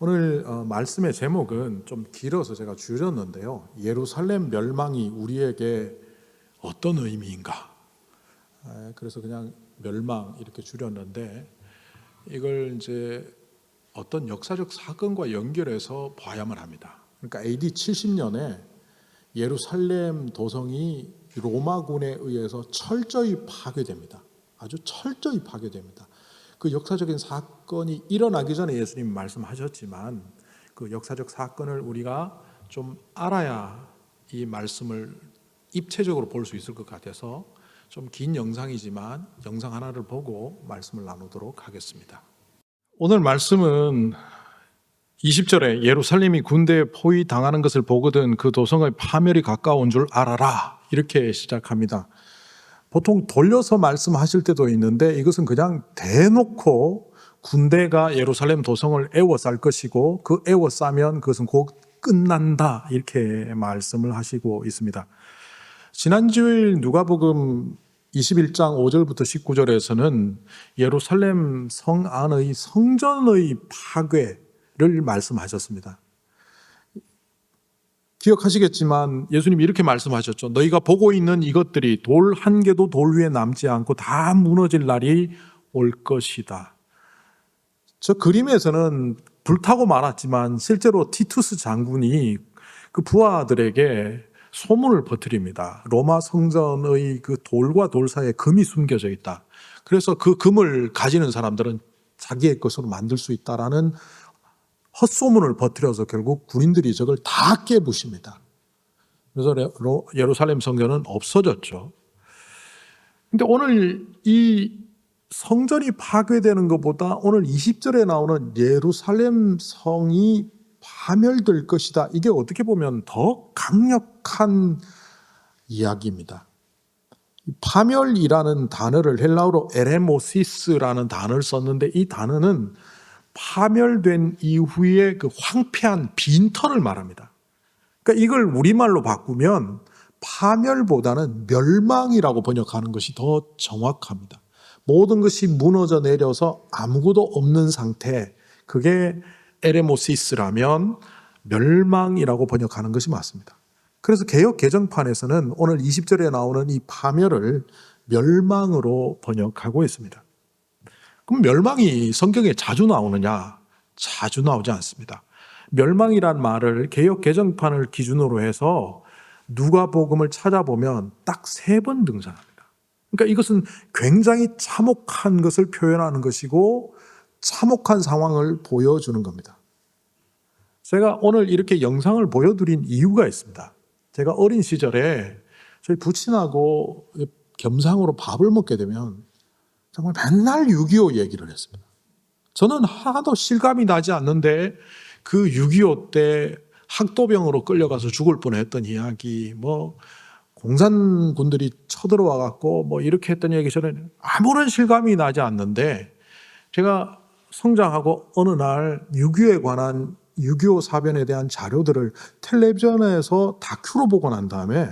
오늘 말씀의 제목은 좀 길어서 제가 줄였는데요. 예루살렘 멸망이 우리에게 어떤 의미인가? 그래서 그냥 멸망 이렇게 줄였는데 이걸 이제 어떤 역사적 사건과 연결해서 봐야만 합니다. 그러니까 AD 70년에 예루살렘 도성이 로마군에 의해서 철저히 파괴됩니다. 아주 철저히 파괴됩니다. 그 역사적인 사건이 일어나기 전에 예수님 말씀하셨지만 그 역사적 사건을 우리가 좀 알아야 이 말씀을 입체적으로 볼 수 있을 것 같아서 좀 긴 영상이지만 영상 하나를 보고 말씀을 나누도록 하겠습니다. 오늘 말씀은 20절에 예루살렘이 군대에 포위당하는 것을 보거든 그 도성의 파멸이 가까운 줄 알아라, 이렇게 시작합니다. 보통 돌려서 말씀하실 때도 있는데 이것은 그냥 대놓고 군대가 예루살렘 도성을 에워쌀 것이고 그 에워싸면 그것은 곧 끝난다, 이렇게 말씀을 하시고 있습니다. 지난주일 누가복음 21장 5절부터 19절에서는 예루살렘 성 안의 성전의 파괴를 말씀하셨습니다. 기억하시겠지만 예수님이 이렇게 말씀하셨죠. 너희가 보고 있는 이것들이 돌 한 개도 돌 위에 남지 않고 다 무너질 날이 올 것이다. 저 그림에서는 불타고 말았지만 실제로 티투스 장군이 그 부하들에게 소문을 퍼뜨립니다. 로마 성전의 그 돌과 돌 사이에 금이 숨겨져 있다. 그래서 그 금을 가지는 사람들은 자기의 것으로 만들 수 있다라는 헛소문을 퍼뜨려서 결국 군인들이 저걸 다 깨부십니다. 그래서 예루살렘 성전은 없어졌죠. 근데 오늘 이 성전이 파괴되는 것보다 오늘 20절에 나오는 예루살렘 성이 파멸될 것이다, 이게 어떻게 보면 더 강력한 이야기입니다. 파멸이라는 단어를 헬라어로 에레모시스라는 단어를 썼는데 이 단어는 파멸된 이후에 그 황폐한 빈터를 말합니다. 그러니까 이걸 우리말로 바꾸면 파멸보다는 멸망이라고 번역하는 것이 더 정확합니다. 모든 것이 무너져 내려서 아무것도 없는 상태, 그게 에레모시스라면 멸망이라고 번역하는 것이 맞습니다. 그래서 개역 개정판에서는 오늘 20절에 나오는 이 파멸을 멸망으로 번역하고 있습니다. 그럼 멸망이 성경에 자주 나오느냐? 자주 나오지 않습니다. 멸망이란 말을 개역 개정판을 기준으로 해서 누가복음을 찾아보면 딱 3번 등장합니다. 그러니까 이것은 굉장히 참혹한 것을 표현하는 것이고 참혹한 상황을 보여주는 겁니다. 제가 오늘 이렇게 영상을 보여드린 이유가 있습니다. 제가 어린 시절에 저희 부친하고 겸상으로 밥을 먹게 되면 정말 맨날 6.25 얘기를 했습니다. 저는 하나도 실감이 나지 않는데 그 6.25 때 학도병으로 끌려가서 죽을 뻔했던 이야기, 뭐 공산군들이 쳐들어와 갖고 뭐 이렇게 했던 얘기, 저는 아무런 실감이 나지 않는데 제가 성장하고 어느 날 6.25에 관한 6.25 사변에 대한 자료들을 텔레비전에서 다큐로 보고 난 다음에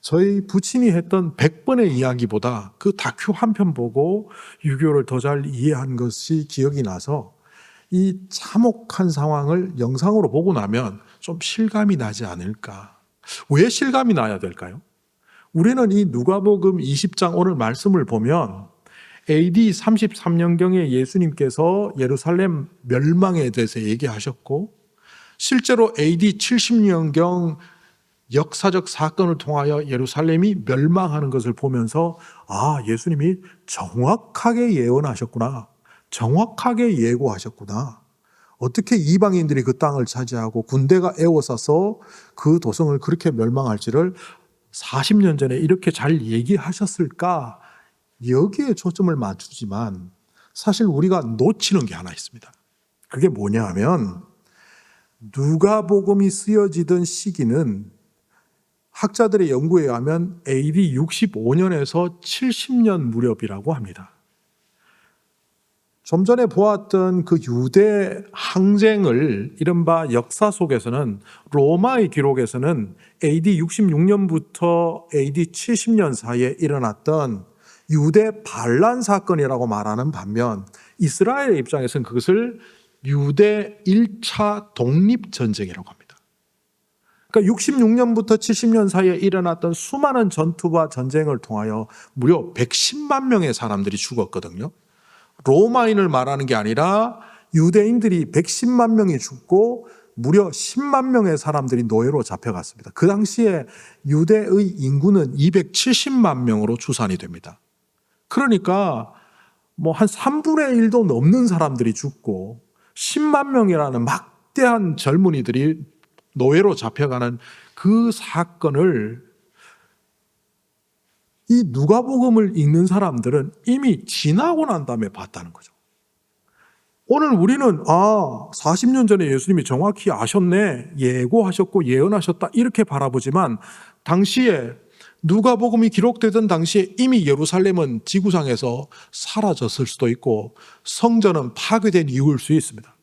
저희 부친이 했던 100번의 이야기보다 그 다큐 한 편 보고 6.25를 더 잘 이해한 것이 기억이 나서 이 참혹한 상황을 영상으로 보고 나면 좀 실감이 나지 않을까. 왜 실감이 나야 될까요? 우리는 이 누가복음 20장 오늘 말씀을 보면 AD 33년경에 예수님께서 예루살렘 멸망에 대해서 얘기하셨고 실제로 AD 70년경 역사적 사건을 통하여 예루살렘이 멸망하는 것을 보면서 예수님이 정확하게 예언하셨구나, 정확하게 예고하셨구나. 어떻게 이방인들이 그 땅을 차지하고 군대가 에워싸서 그 도성을 그렇게 멸망할지를 40년 전에 이렇게 잘 얘기하셨을까? 여기에 초점을 맞추지만 사실 우리가 놓치는 게 하나 있습니다. 그게 뭐냐 하면 누가복음이 쓰여지던 시기는 학자들의 연구에 의하면 AD 65년에서 70년 무렵이라고 합니다. 좀 전에 보았던 그 유대 항쟁을 이른바 역사 속에서는 로마의 기록에서는 AD 66년부터 AD 70년 사이에 일어났던 유대 반란 사건이라고 말하는 반면 이스라엘의 입장에서는 그것을 유대 1차 독립전쟁이라고 합니다. 그러니까 66년부터 70년 사이에 일어났던 수많은 전투와 전쟁을 통하여 무려 110만 명의 사람들이 죽었거든요. 로마인을 말하는 게 아니라 유대인들이 110만 명이 죽고 무려 10만 명의 사람들이 노예로 잡혀갔습니다. 그 당시에 유대의 인구는 270만 명으로 추산이 됩니다. 그러니까 뭐 한 3분의 1도 넘는 사람들이 죽고 10만 명이라는 막대한 젊은이들이 노예로 잡혀가는 그 사건을 이 누가복음을 읽는 사람들은 이미 지나고 난 다음에 봤다는 거죠. 오늘 우리는 40년 전에 예수님이 정확히 아셨네, 예고하셨고 예언하셨다 이렇게 바라보지만 당시에 누가복음이 기록되던 당시에 이미 예루살렘은 지구상에서 사라졌을 수도 있고 성전은 파괴된 이유일 수 있습니다.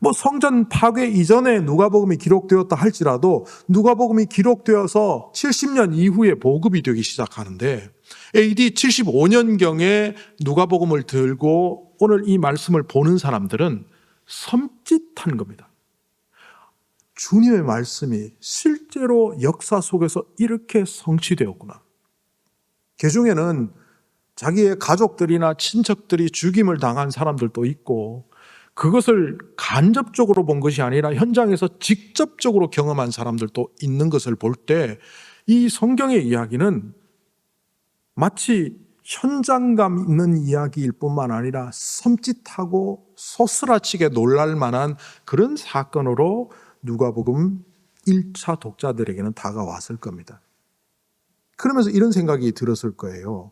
뭐 성전 파괴 이전에 누가복음이 기록되었다 할지라도 누가복음이 기록되어서 70년 이후에 보급이 되기 시작하는데 AD 75년경에 누가복음을 들고 오늘 이 말씀을 보는 사람들은 섬찟한 겁니다. 주님의 말씀이 실제로 역사 속에서 이렇게 성취되었구나. 그중에는 자기의 가족들이나 친척들이 죽임을 당한 사람들도 있고 그것을 간접적으로 본 것이 아니라 현장에서 직접적으로 경험한 사람들도 있는 것을 볼 때 이 성경의 이야기는 마치 현장감 있는 이야기일 뿐만 아니라 섬찟하고 소스라치게 놀랄 만한 그런 사건으로 누가복음 1차 독자들에게는 다가왔을 겁니다. 그러면서 이런 생각이 들었을 거예요.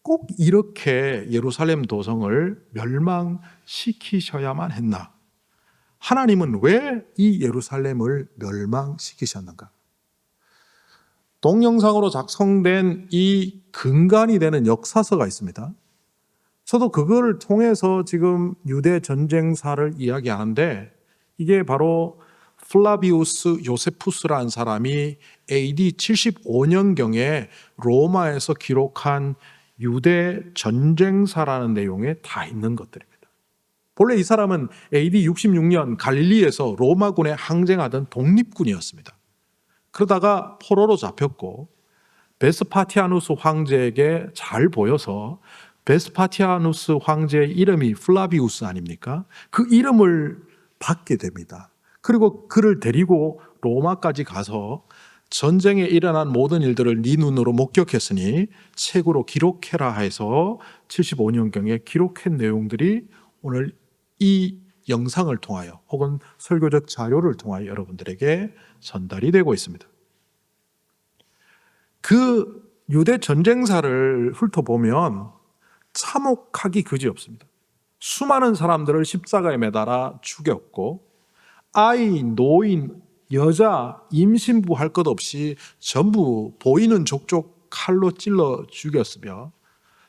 꼭 이렇게 예루살렘 도성을 멸망시키셔야만 했나? 하나님은 왜 이 예루살렘을 멸망시키셨는가? 동영상으로 작성된 이 근간이 되는 역사서가 있습니다. 저도 그걸 통해서 지금 유대 전쟁사를 이야기하는데 이게 바로 플라비우스 요세푸스라는 사람이 AD 75년경에 로마에서 기록한 유대 전쟁사라는 내용에 다 있는 것들입니다. 본래 이 사람은 AD 66년 갈릴리에서 로마군에 항쟁하던 독립군이었습니다. 그러다가 포로로 잡혔고 베스파티아누스 황제에게 잘 보여서 베스파티아누스 황제의 이름이 플라비우스 아닙니까? 그 이름을 받게 됩니다. 그리고 그를 데리고 로마까지 가서 전쟁에 일어난 모든 일들을 네 눈으로 목격했으니 책으로 기록해라 해서 75년경에 기록한 내용들이 오늘 이 영상을 통하여 혹은 설교적 자료를 통하여 여러분들에게 전달이 되고 있습니다. 그 유대 전쟁사를 훑어보면 참혹하기 그지없습니다. 수많은 사람들을 십자가에 매달아 죽였고 아이, 노인, 여자, 임신부 할 것 없이 전부 보이는 족족 칼로 찔러 죽였으며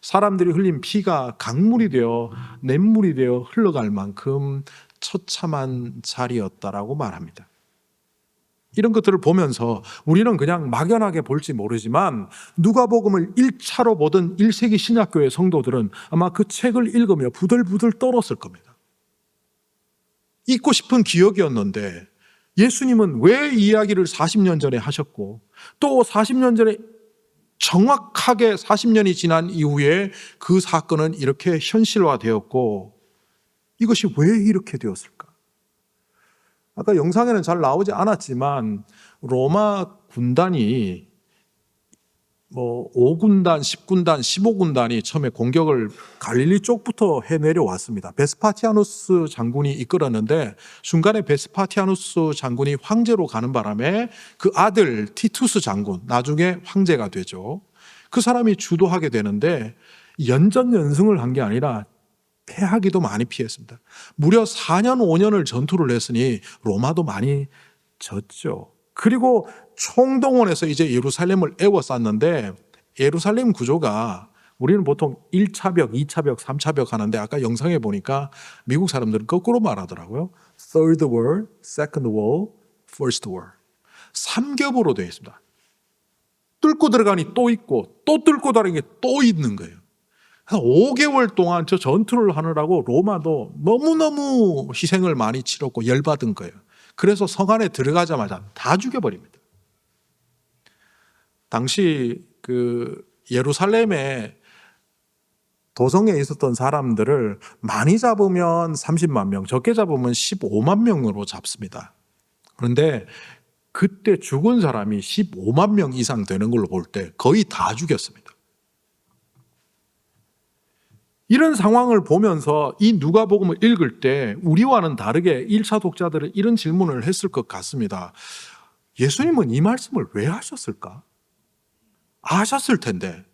사람들이 흘린 피가 강물이 되어 냇물이 되어 흘러갈 만큼 처참한 자리였다라고 말합니다. 이런 것들을 보면서 우리는 그냥 막연하게 볼지 모르지만 누가복음을 1차로 보던 1세기 신약교회 성도들은 아마 그 책을 읽으며 부들부들 떨었을 겁니다. 잊고 싶은 기억이었는데 예수님은 왜 이 이야기를 40년 전에 하셨고 또 40년 전에 정확하게 40년이 지난 이후에 그 사건은 이렇게 현실화되었고 이것이 왜 이렇게 되었을까? 아까 영상에는 잘 나오지 않았지만 로마 군단이 5군단, 10군단, 15군단이 처음에 공격을 갈릴리 쪽부터 해내려왔습니다. 베스파티아누스 장군이 이끌었는데 중간에 베스파티아누스 장군이 황제로 가는 바람에 그 아들 티투스 장군, 나중에 황제가 되죠. 그 사람이 주도하게 되는데 연전연승을 한 게 아니라 패하기도 많이 피했습니다. 무려 4년, 5년을 전투를 했으니 로마도 많이 졌죠. 그리고 총동원해서 이제 예루살렘을 에워쌌는데 예루살렘 구조가 우리는 보통 1차 벽, 2차 벽, 3차 벽 하는데 아까 영상에 보니까 미국 사람들은 거꾸로 말하더라고요. Third wall, second wall, first wall. 3겹으로 되어 있습니다. 뚫고 들어가니 또 있고 또 뚫고 들어가니 또 있는 거예요. 그래서 5개월 동안 저 전투를 하느라고 로마도 너무너무 희생을 많이 치렀고 열받은 거예요. 그래서 성 안에 들어가자마자 다 죽여버립니다. 당시 그 예루살렘에 도성에 있었던 사람들을 많이 잡으면 30만 명, 적게 잡으면 15만 명으로 잡습니다. 그런데 그때 죽은 사람이 15만 명 이상 되는 걸로 볼 때 거의 다 죽였습니다. 이런 상황을 보면서 이 누가복음을 읽을 때 우리와는 다르게 1차 독자들은 이런 질문을 했을 것 같습니다. 예수님은 이 말씀을 왜 하셨을까? 아셨을 텐데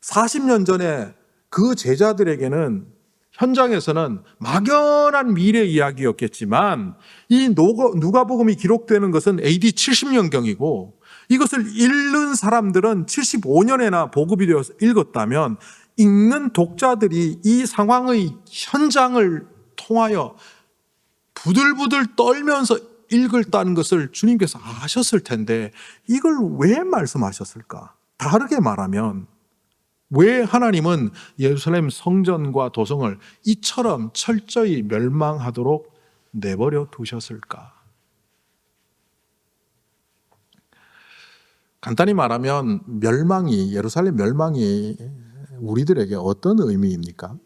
40년 전에 그 제자들에게는 현장에서는 막연한 미래 이야기였겠지만 이 누가복음이 기록되는 것은 AD 70년경이고 이것을 읽는 사람들은 75년에나 보급이 되어서 읽었다면 읽는 독자들이 이 상황의 현장을 통하여 부들부들 떨면서 읽었다는 것을 주님께서 아셨을 텐데 이걸 왜 말씀하셨을까? 다르게 말하면 왜 하나님은 예루살렘 성전과 도성을 이처럼 철저히 멸망하도록 내버려 두셨을까? 간단히 말하면 예루살렘 멸망이 우리들에게 어떤 의미입니까?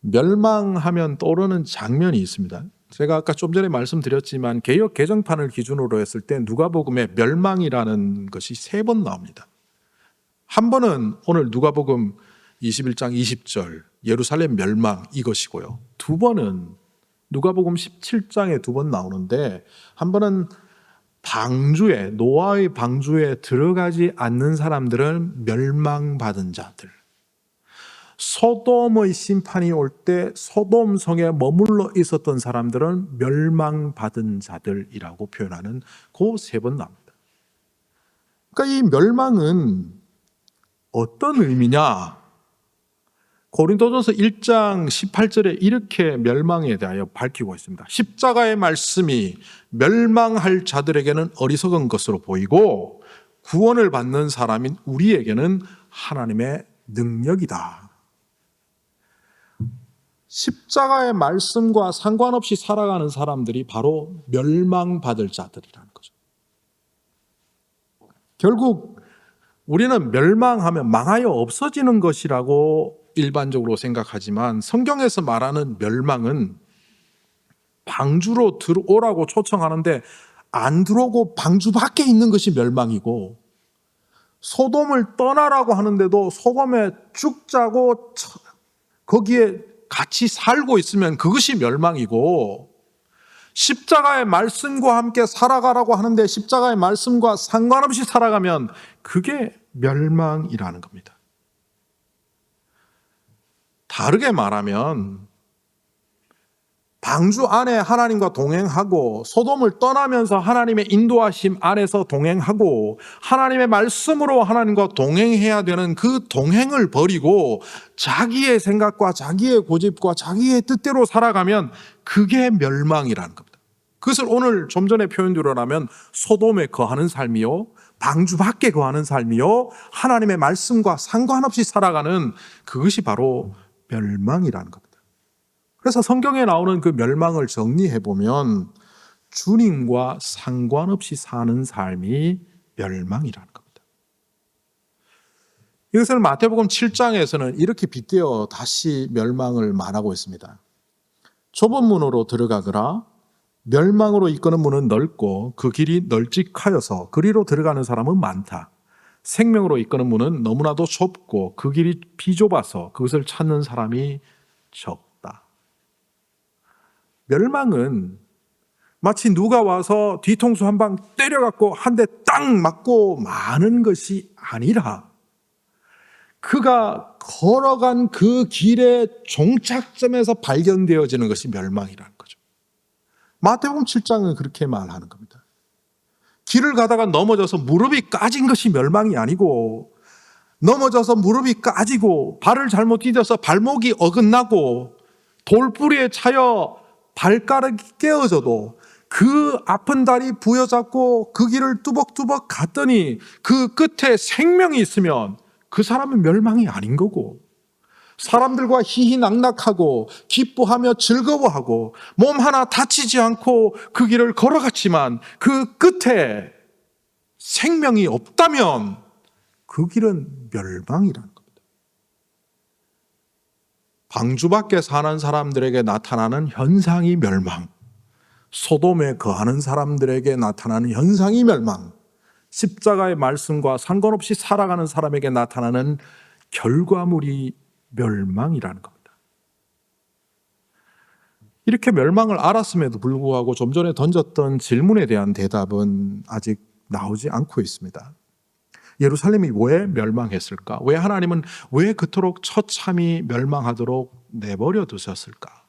멸망하면 떠오르는 장면이 있습니다. 제가 아까 좀 전에 말씀드렸지만 개역 개정판을 기준으로 했을 때 누가복음에 멸망이라는 것이 3번 나옵니다. 한 번은 오늘 누가복음 21장 20절 예루살렘 멸망 이것이고요. 2번은 누가복음 17장에 2번 나오는데 한 번은 노아의 방주에 들어가지 않는 사람들은 멸망받은 자들, 소돔의 심판이 올 때 소돔 성에 머물러 있었던 사람들은 멸망받은 자들이라고 표현하는 그 3번 나옵니다. 그러니까 이 멸망은 어떤 의미냐? 고린도전서 1장 18절에 이렇게 멸망에 대하여 밝히고 있습니다. 십자가의 말씀이 멸망할 자들에게는 어리석은 것으로 보이고 구원을 받는 사람인 우리에게는 하나님의 능력이다. 십자가의 말씀과 상관없이 살아가는 사람들이 바로 멸망받을 자들이라는 거죠. 결국 우리는 멸망하면 망하여 없어지는 것이라고 일반적으로 생각하지만 성경에서 말하는 멸망은 방주로 들어오라고 초청하는데 안 들어오고 방주 밖에 있는 것이 멸망이고 소돔을 떠나라고 하는데도 소돔에 죽자고 거기에 같이 살고 있으면 그것이 멸망이고 십자가의 말씀과 함께 살아가라고 하는데 십자가의 말씀과 상관없이 살아가면 그게 멸망이라는 겁니다. 다르게 말하면 방주 안에 하나님과 동행하고 소돔을 떠나면서 하나님의 인도하심 안에서 동행하고 하나님의 말씀으로 하나님과 동행해야 되는 그 동행을 버리고 자기의 생각과 자기의 고집과 자기의 뜻대로 살아가면 그게 멸망이라는 겁니다. 그것을 오늘 좀 전에 표현대로라면 소돔에 거하는 삶이요, 방주 밖에 거하는 삶이요, 하나님의 말씀과 상관없이 살아가는 그것이 바로 멸망이라는 겁니다. 그래서 성경에 나오는 그 멸망을 정리해보면 주님과 상관없이 사는 삶이 멸망이라는 겁니다. 이것을 마태복음 7장에서는 이렇게 빗대어 다시 멸망을 말하고 있습니다. 좁은 문으로 들어가거라. 멸망으로 이끄는 문은 넓고 그 길이 널찍하여서 그리로 들어가는 사람은 많다. 생명으로 이끄는 문은 너무나도 좁고 그 길이 비좁아서 그것을 찾는 사람이 적다. 멸망은 마치 누가 와서 뒤통수 한 방 때려갖고 한 대 딱 맞고 마는 것이 아니라 그가 걸어간 그 길의 종착점에서 발견되어지는 것이 멸망이라는 거죠. 마태복음 7장은 그렇게 말하는 겁니다. 길을 가다가 넘어져서 무릎이 까진 것이 멸망이 아니고 넘어져서 무릎이 까지고 발을 잘못 디뎌서 발목이 어긋나고 돌뿌리에 차여 발가락이 깨어져도 그 아픈 다리 부여잡고 그 길을 뚜벅뚜벅 갔더니 그 끝에 생명이 있으면 그 사람은 멸망이 아닌 거고 사람들과 희희낙낙하고 기뻐하며 즐거워하고 몸 하나 다치지 않고 그 길을 걸어갔지만 그 끝에 생명이 없다면 그 길은 멸망이라는 겁니다. 방주 밖에 사는 사람들에게 나타나는 현상이 멸망, 소돔에 거하는 사람들에게 나타나는 현상이 멸망, 십자가의 말씀과 상관없이 살아가는 사람에게 나타나는 결과물이 멸망이라는 겁니다. 이렇게 멸망을 알았음에도 불구하고 좀 전에 던졌던 질문에 대한 대답은 아직 나오지 않고 있습니다. 예루살렘이 왜 멸망했을까? 왜 하나님은 왜 그토록 처참히 멸망하도록 내버려 두셨을까?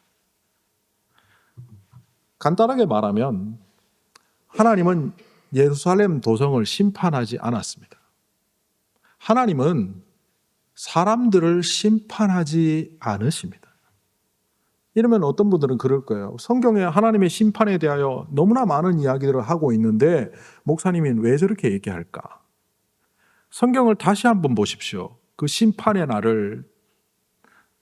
간단하게 말하면 하나님은 예루살렘 도성을 심판하지 않았습니다. 하나님은 사람들을 심판하지 않으십니다. 이러면 어떤 분들은 그럴 거예요. 성경에 하나님의 심판에 대하여 너무나 많은 이야기들을 하고 있는데 목사님이 왜 저렇게 얘기할까? 성경을 다시 한번 보십시오. 그 심판의 날을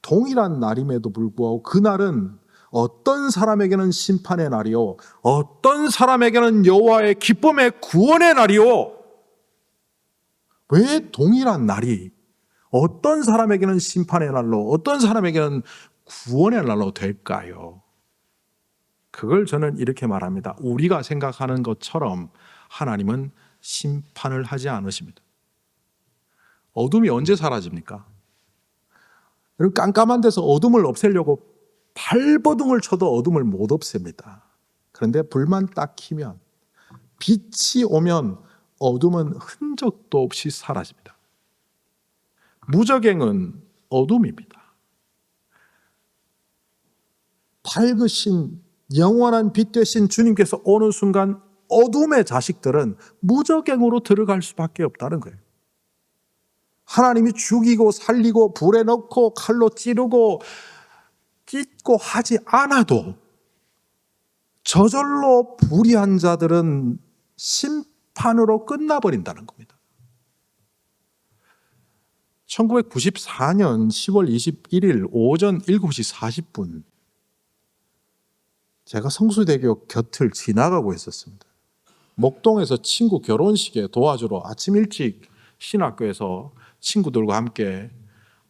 동일한 날임에도 불구하고 그 날은 어떤 사람에게는 심판의 날이요, 어떤 사람에게는 여호와의 기쁨의 구원의 날이요. 왜 동일한 날이 어떤 사람에게는 심판의 날로, 어떤 사람에게는 구원의 날로 될까요? 그걸 저는 이렇게 말합니다. 우리가 생각하는 것처럼 하나님은 심판을 하지 않으십니다. 어둠이 언제 사라집니까? 여러분, 깜깜한 데서 어둠을 없애려고 발버둥을 쳐도 어둠을 못 없앱니다. 그런데 불만 딱 켜면, 빛이 오면 어둠은 흔적도 없이 사라집니다. 무저갱은 어둠입니다. 밝으신 영원한 빛 되신 주님께서 어느 순간 어둠의 자식들은 무저갱으로 들어갈 수밖에 없다는 거예요. 하나님이 죽이고 살리고 불에 넣고 칼로 찌르고 찢고 하지 않아도 저절로 불의한 자들은 심판으로 끝나버린다는 겁니다. 1994년 10월 21일 오전 7시 40분 제가 성수대교 곁을 지나가고 있었습니다. 목동에서 친구 결혼식에 도와주러 아침 일찍 신학교에서 친구들과 함께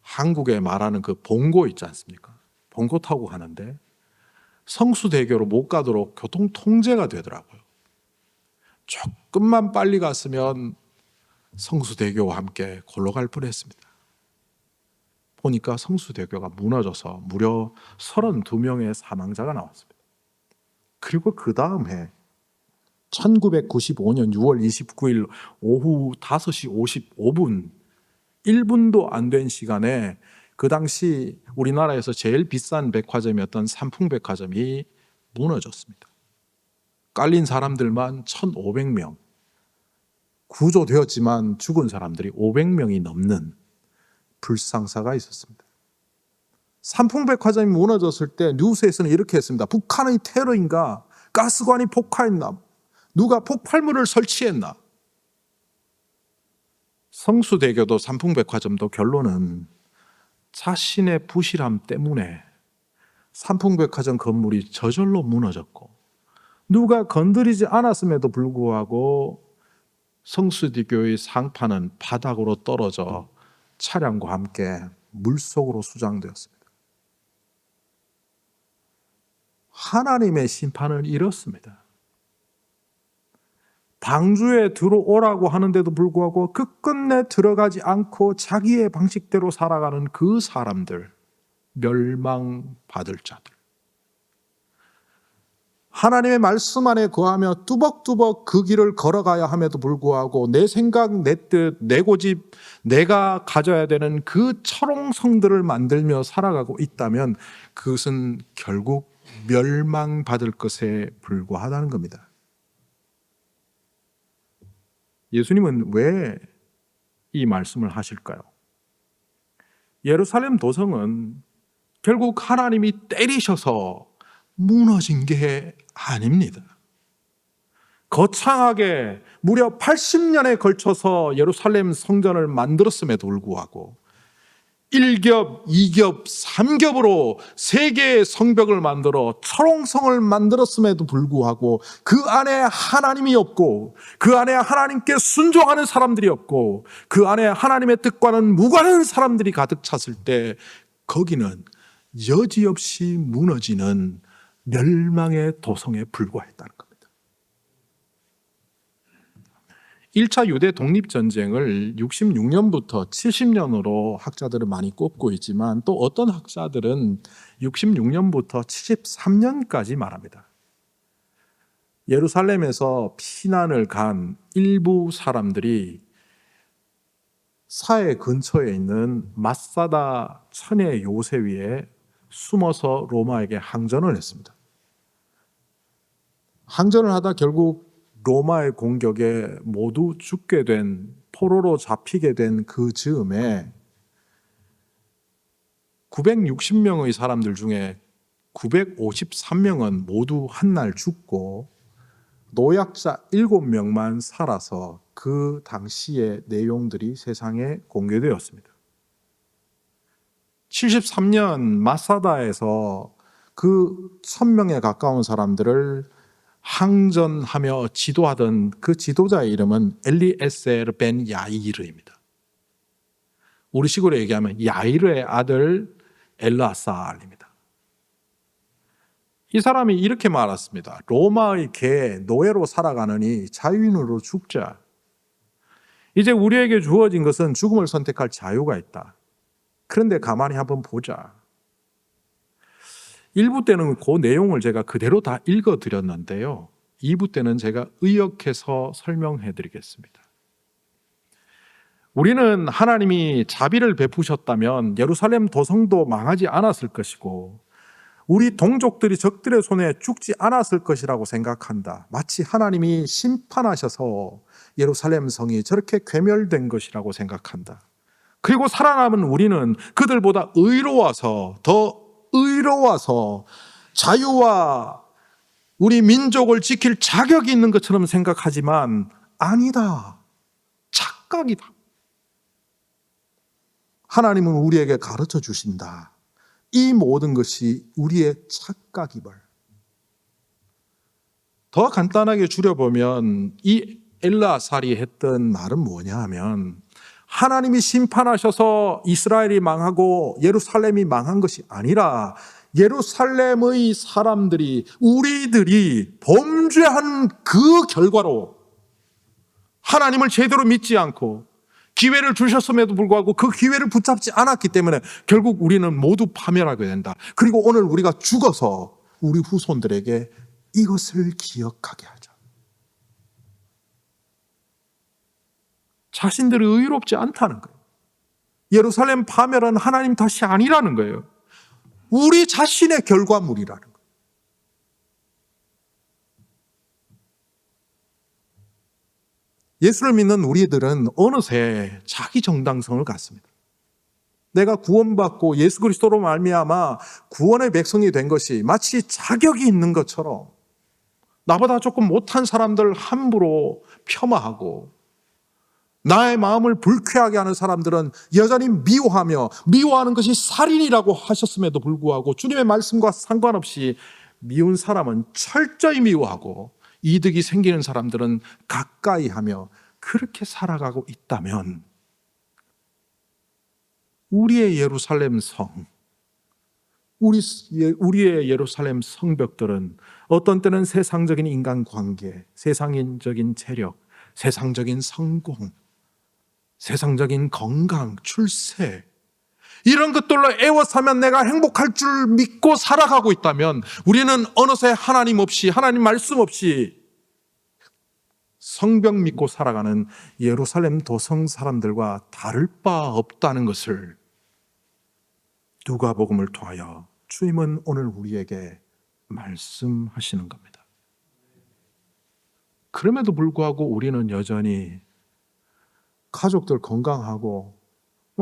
한국에 말하는 그 봉고 있지 않습니까? 봉고 타고 가는데 성수대교로 못 가도록 교통 통제가 되더라고요. 조금만 빨리 갔으면 성수대교와 함께 골로 갈 뻔했습니다. 보니까 성수대교가 무너져서 무려 32명의 사망자가 나왔습니다. 그리고 그 다음 해 1995년 6월 29일 오후 5시 55분 1분도 안 된 시간에 그 당시 우리나라에서 제일 비싼 백화점이었던 삼풍백화점이 무너졌습니다. 깔린 사람들만 1,500명, 구조되었지만 죽은 사람들이 500명이 넘는 불상사가 있었습니다. 삼풍백화점이 무너졌을 때 뉴스에서는 이렇게 했습니다. 북한의 테러인가? 가스관이 폭파했나? 누가 폭발물을 설치했나? 성수대교도 삼풍백화점도 결론은 자신의 부실함 때문에 삼풍백화점 건물이 저절로 무너졌고 누가 건드리지 않았음에도 불구하고 성수대교의 상판은 바닥으로 떨어져 차량과 함께 물속으로 수장되었습니다. 하나님의 심판은 이렇습니다. 방주에 들어오라고 하는데도 불구하고 끝끝내 들어가지 않고 자기의 방식대로 살아가는 그 사람들, 멸망받을 자들. 하나님의 말씀 안에 거하며 뚜벅뚜벅 그 길을 걸어가야 함에도 불구하고 내 생각, 내 뜻, 내 고집, 내가 가져야 되는 그 철옹성들을 만들며 살아가고 있다면 그것은 결국 멸망받을 것에 불과하다는 겁니다. 예수님은 왜 이 말씀을 하실까요? 예루살렘 도성은 결국 하나님이 때리셔서 무너진 게 아닙니다. 거창하게 무려 80년에 걸쳐서 예루살렘 성전을 만들었음에도 불구하고 1겹, 2겹, 3겹으로 3개의 성벽을 만들어 철옹성을 만들었음에도 불구하고 그 안에 하나님이 없고 그 안에 하나님께 순종하는 사람들이 없고 그 안에 하나님의 뜻과는 무관한 사람들이 가득 찼을 때 거기는 여지없이 무너지는 멸망의 도성에 불과했다는 겁니다. 1차 유대 독립전쟁을 66년부터 70년으로 학자들은 많이 꼽고 있지만 또 어떤 학자들은 66년부터 73년까지 말합니다. 예루살렘에서 피난을 간 일부 사람들이 사해 근처에 있는 마사다 천의 요새 위에 숨어서 로마에게 항전을 했습니다. 항전을 하다 결국 로마의 공격에 모두 죽게 된, 포로로 잡히게 된 그 즈음에 960명의 사람들 중에 953명은 모두 한날 죽고 노약자 7명만 살아서 그 당시의 내용들이 세상에 공개되었습니다. 73년 마사다에서 그 1000명에 가까운 사람들을 항전하며 지도하던 그 지도자의 이름은 엘리에셀 벤 야이르입니다. 우리식으로 얘기하면 야이르의 아들 엘라살입니다. 이 사람이 이렇게 말했습니다. 로마의 개 노예로 살아가느니 자유인으로 죽자. 이제 우리에게 주어진 것은 죽음을 선택할 자유가 있다. 그런데 가만히 한번 보자. 1부 때는 그 내용을 제가 그대로 다 읽어드렸는데요. 2부 때는 제가 의역해서 설명해 드리겠습니다. 우리는 하나님이 자비를 베푸셨다면 예루살렘 도성도 망하지 않았을 것이고 우리 동족들이 적들의 손에 죽지 않았을 것이라고 생각한다. 마치 하나님이 심판하셔서 예루살렘 성이 저렇게 괴멸된 것이라고 생각한다. 그리고 살아남은 우리는 그들보다 더 의로워서 자유와 우리 민족을 지킬 자격이 있는 것처럼 생각하지만 아니다. 착각이다. 하나님은 우리에게 가르쳐 주신다. 이 모든 것이 우리의 착각이벌. 더 간단하게 줄여보면 이 엘라살이 했던 말은 뭐냐 하면 하나님이 심판하셔서 이스라엘이 망하고 예루살렘이 망한 것이 아니라 예루살렘의 사람들이 우리들이 범죄한 그 결과로 하나님을 제대로 믿지 않고 기회를 주셨음에도 불구하고 그 기회를 붙잡지 않았기 때문에 결국 우리는 모두 파멸하게 된다. 그리고 오늘 우리가 죽어서 우리 후손들에게 이것을 기억하게 하자. 자신들이 의롭지 않다는 거예요. 예루살렘 파멸은 하나님 탓이 아니라는 거예요. 우리 자신의 결과물이라는 거예요. 예수를 믿는 우리들은 어느새 자기 정당성을 갖습니다. 내가 구원받고 예수 그리스도로 말미암아 구원의 백성이 된 것이 마치 자격이 있는 것처럼 나보다 조금 못한 사람들 함부로 폄하하고 나의 마음을 불쾌하게 하는 사람들은 여전히 미워하는 것이 살인이라고 하셨음에도 불구하고 주님의 말씀과 상관없이 미운 사람은 철저히 미워하고 이득이 생기는 사람들은 가까이 하며 그렇게 살아가고 있다면 우리의 예루살렘 성, 우리의 예루살렘 성벽들은 어떤 때는 세상적인 인간관계, 세상적인 재력, 세상적인 성공, 세상적인 건강, 출세 이런 것들로 애워싸면 내가 행복할 줄 믿고 살아가고 있다면 우리는 어느새 하나님 없이 하나님 말씀 없이 성벽 믿고 살아가는 예루살렘 도성 사람들과 다를 바 없다는 것을 누가복음을 통하여 주님은 오늘 우리에게 말씀하시는 겁니다. 그럼에도 불구하고 우리는 여전히 가족들 건강하고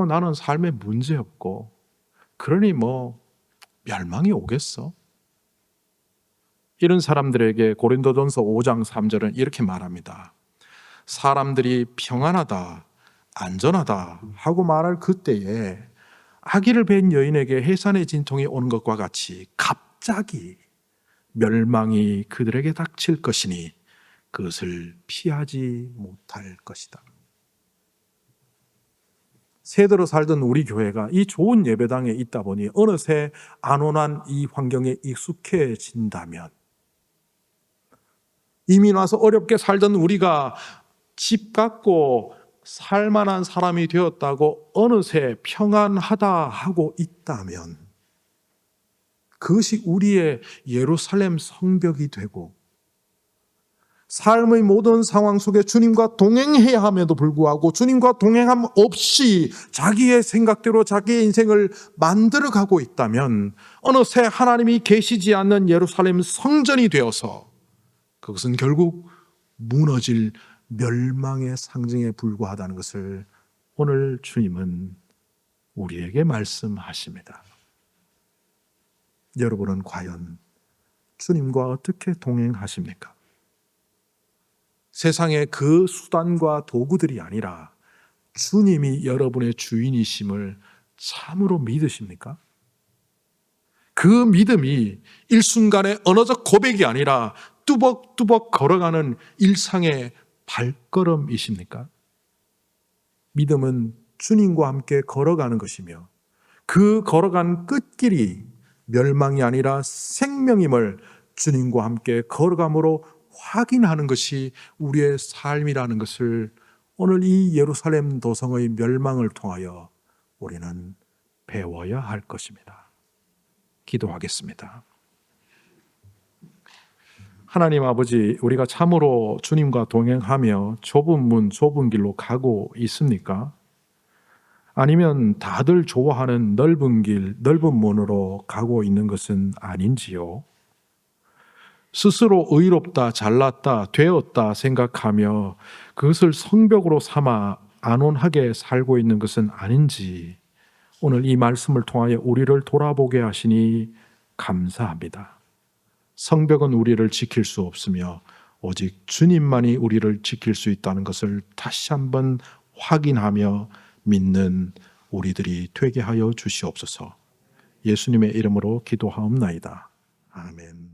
나는 삶에 문제 없고 그러니 멸망이 오겠어? 이런 사람들에게 고린도전서 5장 3절은 이렇게 말합니다. 사람들이 평안하다, 안전하다 하고 말할 그때에 아기를 뵌 여인에게 해산의 진통이 오는 것과 같이 갑자기 멸망이 그들에게 닥칠 것이니 그것을 피하지 못할 것이다. 세대로 살던 우리 교회가 이 좋은 예배당에 있다 보니 어느새 안온한 이 환경에 익숙해진다면, 이민 와서 어렵게 살던 우리가 집 갖고 살만한 사람이 되었다고 어느새 평안하다 하고 있다면, 그것이 우리의 예루살렘 성벽이 되고 삶의 모든 상황 속에 주님과 동행해야 함에도 불구하고 주님과 동행함 없이 자기의 생각대로 자기의 인생을 만들어가고 있다면 어느새 하나님이 계시지 않는 예루살렘 성전이 되어서 그것은 결국 무너질 멸망의 상징에 불과하다는 것을 오늘 주님은 우리에게 말씀하십니다. 여러분은 과연 주님과 어떻게 동행하십니까? 세상의 그 수단과 도구들이 아니라 주님이 여러분의 주인이심을 참으로 믿으십니까? 그 믿음이 일순간의 언어적 고백이 아니라 뚜벅뚜벅 걸어가는 일상의 발걸음이십니까? 믿음은 주님과 함께 걸어가는 것이며 그 걸어간 끝길이 멸망이 아니라 생명임을 주님과 함께 걸어감으로 확인하는 것이 우리의 삶이라는 것을 오늘 이 예루살렘 도성의 멸망을 통하여 우리는 배워야 할 것입니다. 기도하겠습니다. 하나님 아버지, 우리가 참으로 주님과 동행하며 좁은 문, 좁은 길로 가고 있습니까? 아니면 다들 좋아하는 넓은 길, 넓은 문으로 가고 있는 것은 아닌지요? 스스로 의롭다, 잘났다, 되었다 생각하며 그것을 성벽으로 삼아 안온하게 살고 있는 것은 아닌지 오늘 이 말씀을 통하여 우리를 돌아보게 하시니 감사합니다. 성벽은 우리를 지킬 수 없으며 오직 주님만이 우리를 지킬 수 있다는 것을 다시 한번 확인하며 믿는 우리들이 되게 하여 주시옵소서. 예수님의 이름으로 기도하옵나이다. 아멘.